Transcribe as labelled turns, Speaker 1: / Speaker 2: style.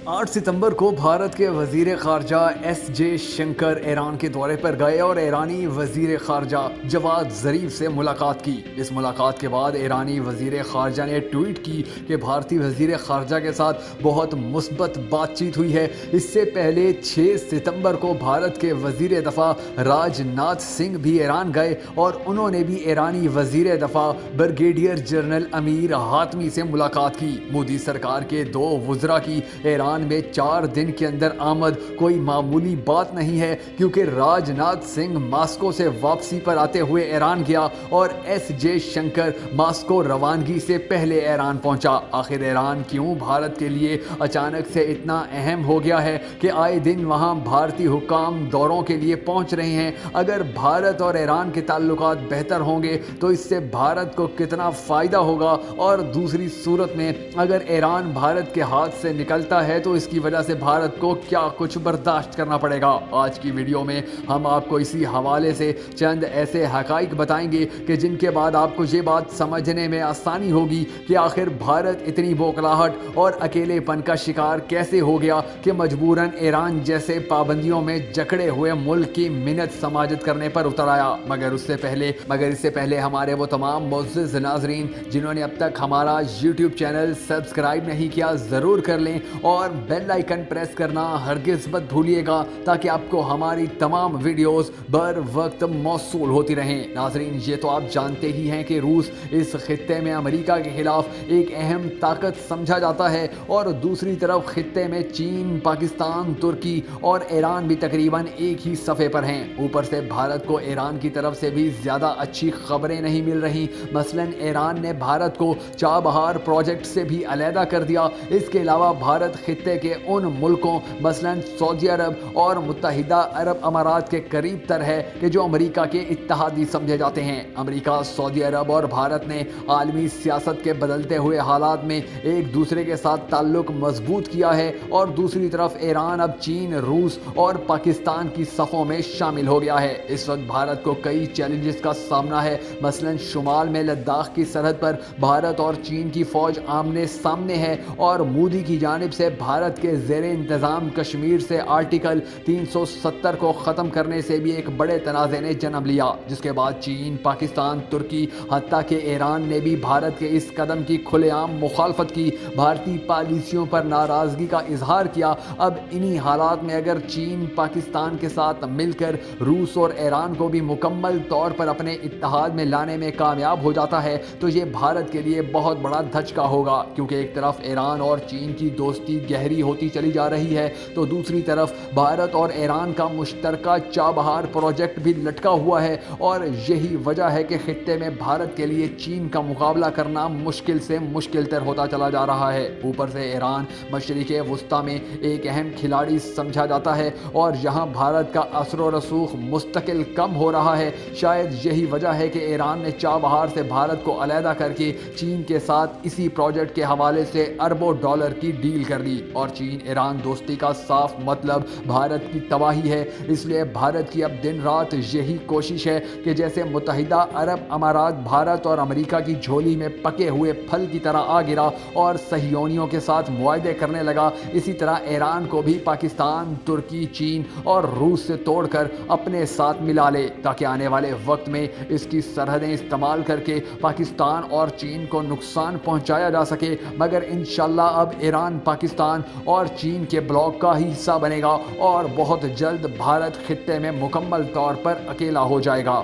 Speaker 1: 8 ستمبر کو بھارت کے وزیر خارجہ ایس جے شنکر ایران کے دورے پر گئے اور ایرانی وزیر خارجہ جواد ظریف سے ملاقات کی۔ اس ملاقات کے بعد ایرانی وزیر خارجہ نے ٹویٹ کی کہ بھارتی وزیر خارجہ کے ساتھ بہت مثبت بات چیت ہوئی ہے۔ اس سے پہلے 6 ستمبر کو بھارت کے وزیر دفاع راج ناتھ سنگھ بھی ایران گئے اور انہوں نے بھی ایرانی وزیر دفاع بریگیڈیئر جنرل امیر حاتمی سے ملاقات کی۔ مودی سرکار کے 2 وزراء کی ایران میں 4 دن کے اندر آمد کوئی معمولی بات نہیں ہے، کیونکہ راج ناتھ سنگھ ماسکو سے واپسی پر آتے ہوئے ایران گیا اور ایس جے شنکر ماسکو روانگی سے پہلے ایران پہنچا۔ آخر ایران کیوں بھارت کے لیے اچانک سے اتنا اہم ہو گیا ہے کہ آئے دن وہاں بھارتی حکام دوروں کے لیے پہنچ رہے ہیں؟ اگر بھارت اور ایران کے تعلقات بہتر ہوں گے تو اس سے بھارت کو کتنا فائدہ ہوگا، اور دوسری صورت میں اگر ایران بھارت کے ہاتھ سے نکلتا ہے تو اس کی وجہ سے بھارت کو کیا کچھ برداشت کرنا پڑے گا۔ آج کی ویڈیو میں ہم آپ کو اسی حوالے سے چند ایسے حقائق بتائیں گے کہ جن کے بعد آپ کو یہ بات سمجھنے میں آسانی ہوگی کہ آخر بھارت اتنی بوکھلاہٹ اور اکیلے پن کا شکار کیسے ہو گیا کہ مجبوراً ایران جیسے پابندیوں میں جکڑے ہوئے ملک کی منت سماجت کرنے پر اتر آیا۔ مگر اس سے پہلے ہمارے وہ تمام معزز ناظرین جنہوں نے اب تک ہمارا یوٹیوب چینل سبسکرائب نہیں کیا، ضرور کر لیں اور بیل آئیکن پریس کرنا ہرگز مت بھولیے گا تاکہ آپ کو ہماری تمام ویڈیوز بر وقت موصول ہوتی رہیں۔ ناظرین، یہ تو آپ جانتے ہی ہیں کہ روس اس خطے میں امریکہ کے خلاف ایک اہم طاقت سمجھا جاتا ہے، اور دوسری طرف خطے میں چین، پاکستان، ترکی اور ایران بھی تقریباً ایک ہی صفحے پر ہیں۔ اوپر سے بھارت کو ایران کی طرف سے بھی زیادہ اچھی خبریں نہیں مل رہی۔ مثلاً ایران نے بھارت کو چابہار پروجیکٹ سے بھی علیحدہ کر دیا۔ اس کے علاوہ بھارت خطے کے ان ملکوں مثلاً سعودی عرب اور متحدہ عرب امارات کے قریب تر ہے کہ جو امریکہ کے اتحادی سمجھے جاتے ہیں۔ امریکہ، سعودی عرب اور بھارت نے عالمی سیاست کے بدلتے ہوئے حالات میں ایک دوسرے کے ساتھ تعلق مضبوط کیا ہے، اور دوسری طرف ایران اب چین، روس اور پاکستان کی صفوں میں شامل ہو گیا ہے۔ اس وقت بھارت کو کئی چیلنجز کا سامنا ہے۔ مثلاً شمال میں لداخ کی سرحد پر بھارت اور چین کی فوج آمنے سامنے ہے، اور مودی کی جانب سے بھارت کے زیر انتظام کشمیر سے آرٹیکل 370 کو ختم کرنے سے بھی ایک بڑے تنازع نے جنم لیا، جس کے بعد چین، پاکستان، ترکی، حتیٰ کہ ایران نے بھی بھارت کے اس قدم کی کھلے عام مخالفت کی، بھارتی پالیسیوں پر ناراضگی کا اظہار کیا۔ اب انہی حالات میں اگر چین پاکستان کے ساتھ مل کر روس اور ایران کو بھی مکمل طور پر اپنے اتحاد میں لانے میں کامیاب ہو جاتا ہے تو یہ بھارت کے لیے بہت بڑا دھچکا ہوگا، کیونکہ ایک طرف ایران اور چین کی دوستی گہری ہوتی چلی جا رہی ہے تو دوسری طرف بھارت اور ایران کا مشترکہ چابہار پروجیکٹ بھی لٹکا ہوا ہے، اور یہی وجہ ہے کہ خطے میں بھارت کے لیے چین کا مقابلہ کرنا مشکل سے مشکل تر ہوتا چلا جا رہا ہے۔ اوپر سے ایران مشرق وسطیٰ میں ایک اہم کھلاڑی سمجھا جاتا ہے، اور یہاں بھارت کا اثر و رسوخ مستقل کم ہو رہا ہے۔ شاید یہی وجہ ہے کہ ایران نے چابہار سے بھارت کو علیحدہ کر کے چین کے ساتھ اسی پروجیکٹ کے حوالے سے اربوں ڈالر کی ڈیل کر دی، اور چین ایران دوستی کا صاف مطلب بھارت کی تباہی ہے۔ اس لیے بھارت کی اب دن رات یہی کوشش ہے کہ جیسے متحدہ عرب امارات بھارت اور امریکہ کی جھولی میں پکے ہوئے پھل کی طرح آ گرا اور صہیونیوں کے ساتھ معاہدے کرنے لگا، اسی طرح ایران کو بھی پاکستان، ترکی، چین اور روس سے توڑ کر اپنے ساتھ ملا لے، تاکہ آنے والے وقت میں اس کی سرحدیں استعمال کر کے پاکستان اور چین کو نقصان پہنچایا جا سکے۔ مگر انشاءاللہ اب ایران پاکستان اور چین کے بلاک کا ہی حصہ بنے گا، اور بہت جلد بھارت خطے میں مکمل طور پر اکیلا ہو جائے گا۔